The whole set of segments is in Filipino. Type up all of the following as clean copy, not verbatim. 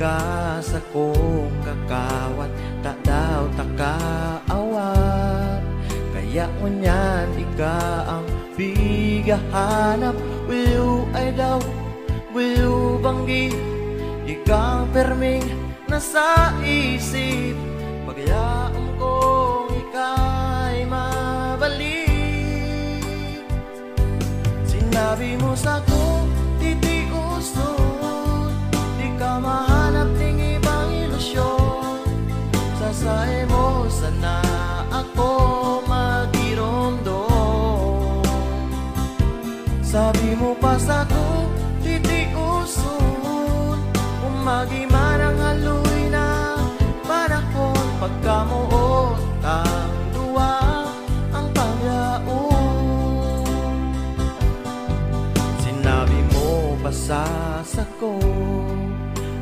ka sa kong kakawat, ta daw takaawat. Kaya ngunyan di ka ang bigahanap. Will you ay daw, will you banggi, ikaw perming nasa isip. Pagyaam kong ika'y mabalik. Sinabi mo sa'ko, titiuson, di ka mahanap ng ibang ilusyon. Sasae mo sana ako magiromdom. Sabi mo pa sa'ko, titiuson, umagiman ang haloy na panahon. Pagkamuot ang duwa ang paglaon. Sinabi mo pa sa sako,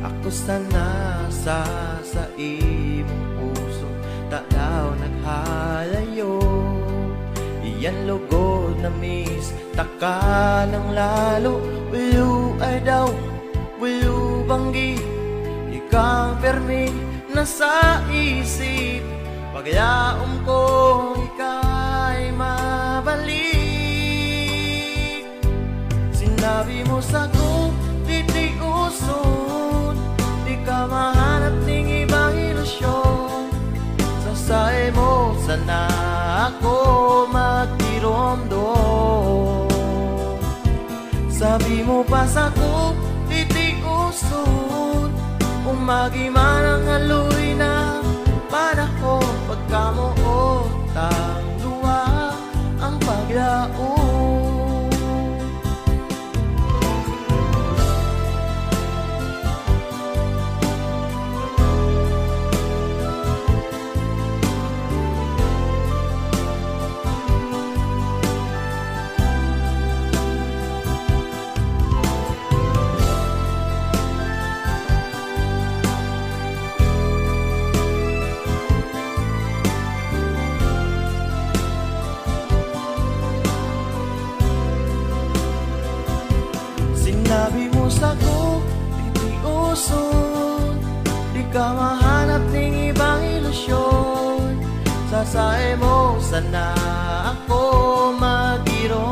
ako sana sa imong puso, ta daw naghalayo. Iyan lugod na miss, taka ng lalo. Will you ay daw, will you banggi, ikaw perming nasa isip. Pagyaom ko ika'y mabalik. Sinabi mo sa'ko, titiuson, di ka mahanap ng ibang ilusyon. Sasae mo sana ako magtiromdom. Sabi mo pa sa'ko, titiuson, umagiman ang haloy na panahon. Pagkamuot ang luwa ang paglaon. Sinabi mo sa'ko, titiuson, di ka mahanap ng ibang ilusyon. Sasae mo sana ako magiro